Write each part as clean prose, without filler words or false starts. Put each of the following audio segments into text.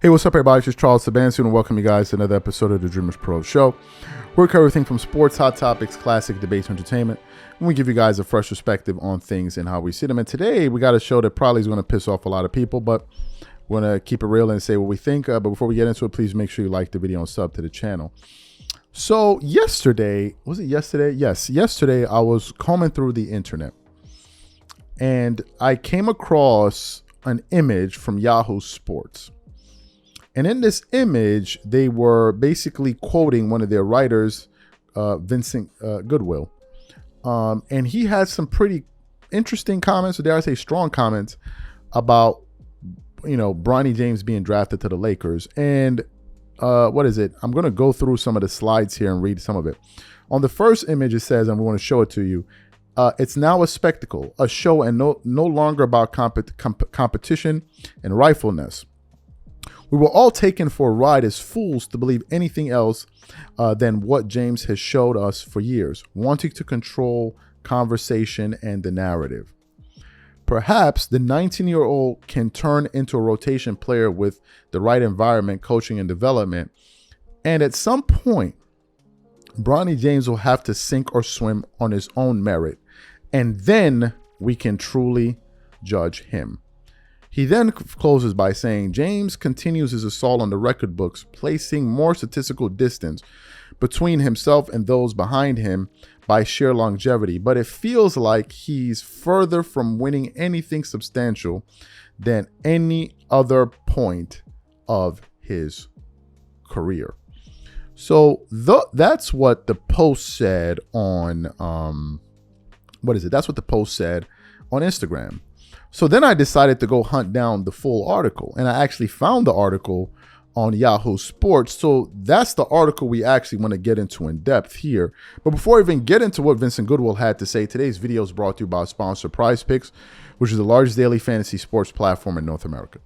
Hey, what's up, everybody? It's just Charles Sabansu, and welcome you guys to another episode of the Dreamers Pro Show. We cover everything from sports, hot topics, classic debates, entertainment, and we give you guys a fresh perspective on things and how we see them. And today, we got a show that probably is going to piss off a lot of people, but we're going to keep it real and say what we think. But before we get into it, please make sure you like the video and sub to the channel. So yesterday, was it yesterday? Yes, yesterday I was combing through the internet, and I came across an image from Yahoo Sports. And in this image, they were basically quoting one of their writers, Vincent Goodwill. And he had some pretty interesting comments, or dare I say strong comments, about, Bronny James being drafted to the Lakers. And what is it? I'm going to go through some of the slides here and read some of it. On the first image, it says, and we want to show it to you, it's now a spectacle, a show, and no longer about competition and rightfulness. We were all taken for a ride as fools to believe anything else than what James has showed us for years, wanting to control conversation and the narrative. Perhaps the 19-year-old can turn into a rotation player with the right environment, coaching, and development. And at some point, Bronny James will have to sink or swim on his own merit. And then we can truly judge him. He then closes by saying, James continues his assault on the record books, placing more statistical distance between himself and those behind him by sheer longevity. But it feels like he's further from winning anything substantial than any other point of his career. So that's what the post said on, That's what the post said on Instagram. So then I decided to go hunt down the full article, and I actually found the article on Yahoo Sports. So that's the article we actually want to get into in depth here. But before I even get into what Vincent Goodwill had to say, today's video is brought to you by sponsor Prize Picks, which is the largest daily fantasy sports platform in North America.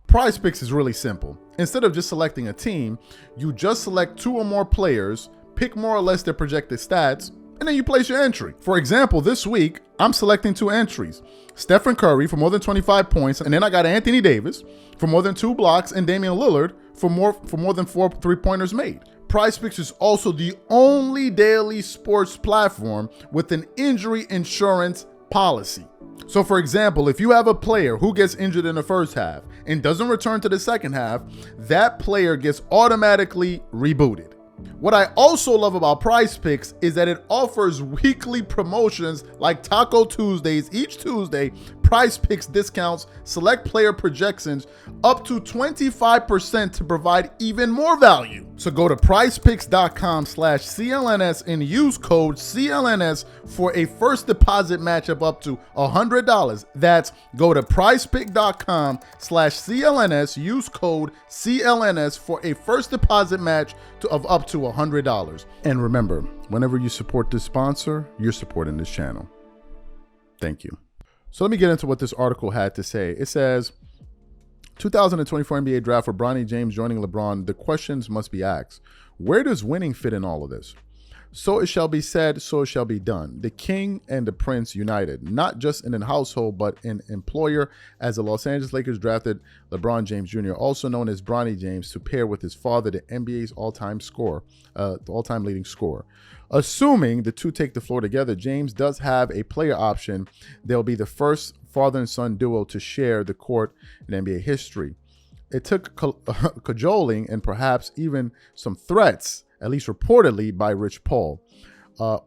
Prize Picks is really simple. Instead of just selecting a team, you just select two or more players, pick more or less their projected stats, and then you place your entry. For example, this week, I'm selecting two entries. Stephen Curry for more than 25 points, and then I got Anthony Davis for more than 2 blocks, and Damian Lillard for more than 4 3-pointers made. PrizePicks is also the only daily sports platform with an injury insurance policy. So for example, if you have a player who gets injured in the first half and doesn't return to the second half, that player gets automatically rebooted. What I also love about PrizePicks is that it offers weekly promotions like Taco Tuesdays. Each Tuesday, PrizePicks discounts select player projections up to 25% to provide even more value. So go to prizepicks.com/CLNS and use code CLNS for a first deposit match of up to $100. That's go to prizepicks.com/CLNS, use code CLNS for a first deposit match of up to $100. And remember, whenever you support this sponsor, you're supporting this channel. Thank you. So let me get into what this article had to say. It says, 2024 NBA draft for Bronny James joining LeBron. The questions must be asked. Where does winning fit in all of this? So it shall be said, so it shall be done. The king and the prince united, not just in a household, but in employer, as the Los Angeles Lakers drafted LeBron James Jr., also known as Bronny James, to pair with his father, the NBA's all-time leading scorer. Assuming the two take the floor together, James does have a player option. They'll be the first father and son duo to share the court in NBA history. It took cajoling and perhaps even some threats, at least reportedly, by Rich Paul.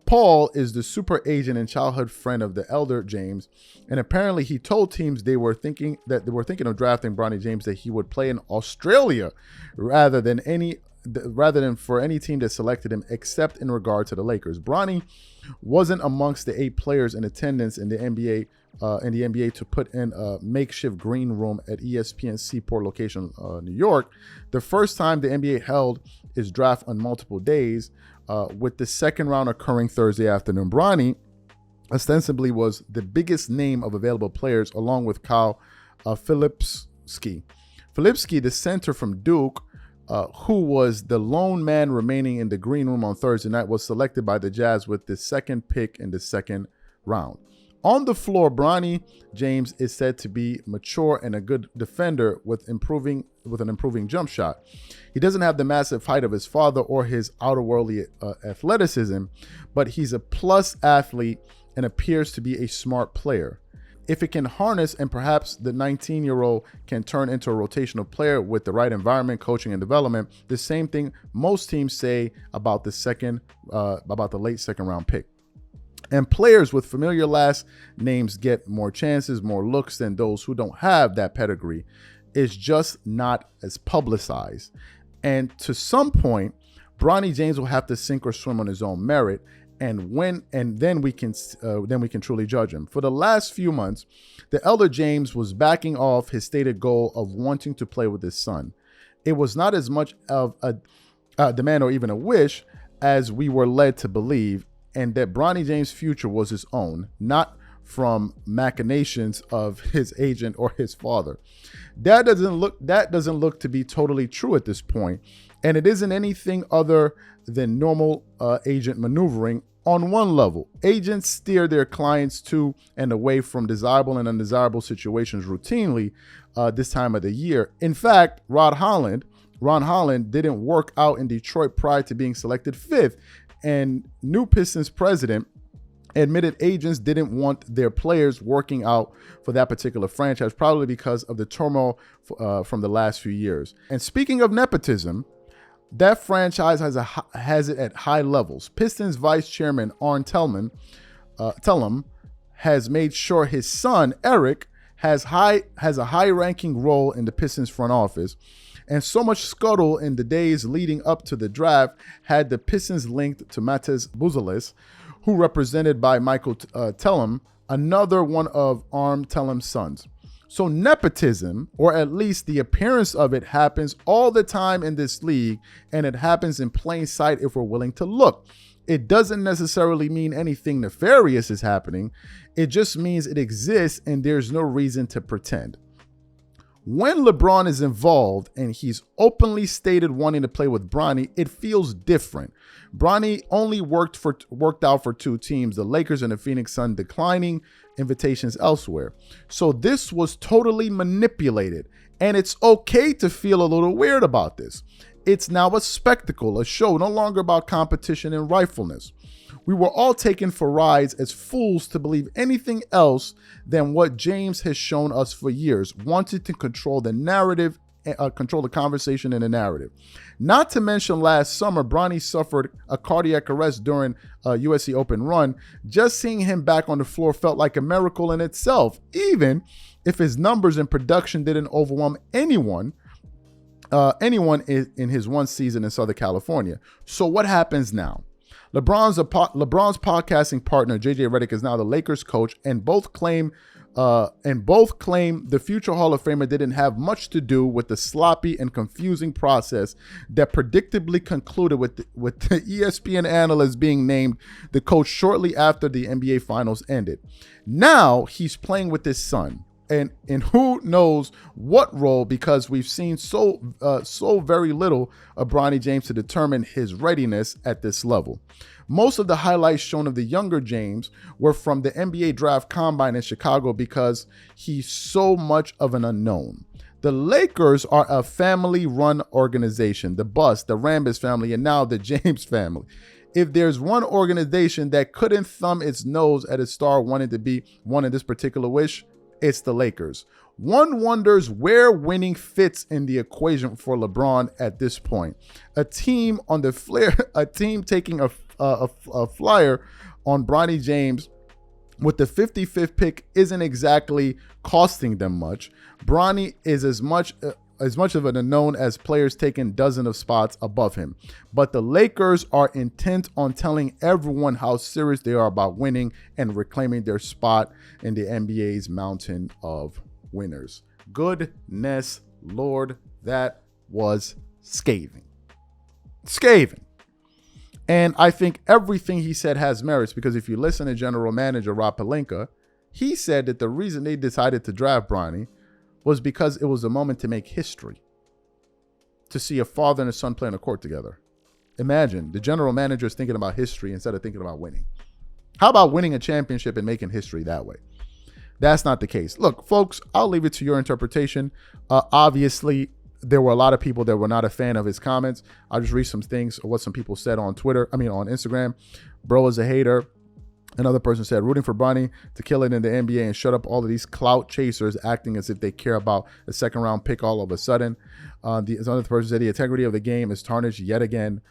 Paul is the super agent and childhood friend of the elder James, and apparently he told teams they were thinking of drafting Bronny James that he would play in Australia rather than for any team that selected him, except in regard to the Lakers. Bronny wasn't amongst the 8 players in attendance in the NBA to put in a makeshift green room at ESPN's Seaport location, New York. The first time the NBA held its draft on multiple days, with the second round occurring Thursday afternoon. Bronny ostensibly was the biggest name of available players, along with Kyle Filipski. Filipski, the center from Duke, who was the lone man remaining in the green room on Thursday night, was selected by the Jazz with the second pick in the second round. On the floor, Bronny James is said to be mature and a good defender with an improving jump shot. He doesn't have the massive height of his father or his outer-worldly athleticism, but he's a plus athlete and appears to be a smart player. If it can harness, and perhaps the 19-year-old can turn into a rotational player with the right environment, coaching, and development, the same thing most teams say about the late second round pick. And players with familiar last names get more chances, more looks than those who don't have that pedigree. It's just not as publicized. And to some point, Bronny James will have to sink or swim on his own merit, and then we can truly judge him. For the last few months, the elder James was backing off his stated goal of wanting to play with his son. It was not as much of a demand or even a wish as we were led to believe, and that Bronny James' future was his own, not from machinations of his agent or his father. That doesn't look to be totally true at this point, and it isn't anything other than normal agent maneuvering. On one level, agents steer their clients to and away from desirable and undesirable situations routinely this time of the year. In fact, Ron Holland didn't work out in Detroit prior to being selected 5th, and new Pistons president admitted agents didn't want their players working out for that particular franchise, probably because of the turmoil from the last few years. And speaking of nepotism, that franchise has it at high levels. Pistons vice chairman Arn Tellem has made sure his son Eric has a high-ranking role in the Pistons front office. And so much scuttle in the days leading up to the draft had the Pistons linked to Matez Buzelis, who represented by Michael Tellem, another one of Arn Tellem's sons. So nepotism, or at least the appearance of it, happens all the time in this league, and it happens in plain sight if we're willing to look. It doesn't necessarily mean anything nefarious is happening. It just means it exists and there's no reason to pretend. When LeBron is involved and he's openly stated wanting to play with Bronny, it feels different. Bronny only worked out for 2 teams, the Lakers and the Phoenix Suns, declining invitations elsewhere. So this was totally manipulated, and it's okay to feel a little weird about this. It's now a spectacle, a show, no longer about competition and rightfulness. We were all taken for rides as fools to believe anything else than what James has shown us for years, wanted to control the narrative, control the conversation and the narrative. Not to mention last summer, Bronny suffered a cardiac arrest during a USC Open run. Just seeing him back on the floor felt like a miracle in itself, even if his numbers and production didn't overwhelm anyone in his one season in Southern California. So what happens now? LeBron's podcasting partner, JJ Redick, is now the Lakers coach, and both claim the future Hall of Famer didn't have much to do with the sloppy and confusing process that predictably concluded with the ESPN analyst being named the coach shortly after the NBA Finals ended. Now he's playing with his son. And who knows what role, because we've seen so very little of Bronny James to determine his readiness at this level. Most of the highlights shown of the younger James were from the NBA Draft Combine in Chicago because he's so much of an unknown. The Lakers are a family-run organization, the Buss, the Rambis family, and now the James family. If there's one organization that couldn't thumb its nose at a star wanting to be one in this particular wish, it's the Lakers. One wonders where winning fits in the equation for LeBron at this point. A team taking a flyer on Bronny James with the 55th pick isn't exactly costing them much. Bronny is as much of an unknown as players taking dozens of spots above him. But the Lakers are intent on telling everyone how serious they are about winning and reclaiming their spot in the NBA's mountain of winners. Goodness Lord, that was scathing. Scathing. And I think everything he said has merits, because if you listen to General Manager Rob Pelinka, he said that the reason they decided to draft Bronny was because it was a moment to make history, to see a father and a son play on a court together. Imagine the general manager is thinking about history instead of thinking about winning. How about winning a championship and making history that way? That's not the case. Look, folks, I'll leave it to your interpretation. Obviously, there were a lot of people that were not a fan of his comments. I'll just read some things of what some people said on on Instagram. Bro is a hater. Another person said, rooting for Bronny to kill it in the NBA and shut up all of these clout chasers acting as if they care about a second round pick all of a sudden. Another person said, the integrity of the game is tarnished yet again.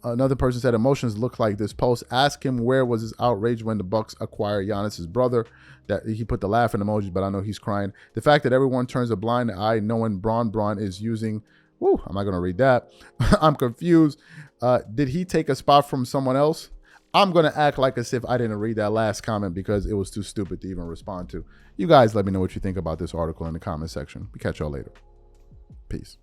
Another person said, emotions look like this post. Ask him where was his outrage when the Bucks acquired Giannis's brother. That he put the laughing emoji, but I know he's crying. The fact that everyone turns a blind eye knowing Bron is using, I'm not going to read that. I'm confused. Did he take a spot from someone else? I'm going to act like as if I didn't read that last comment because it was too stupid to even respond to. You guys let me know what you think about this article in the comment section. We catch y'all later. Peace.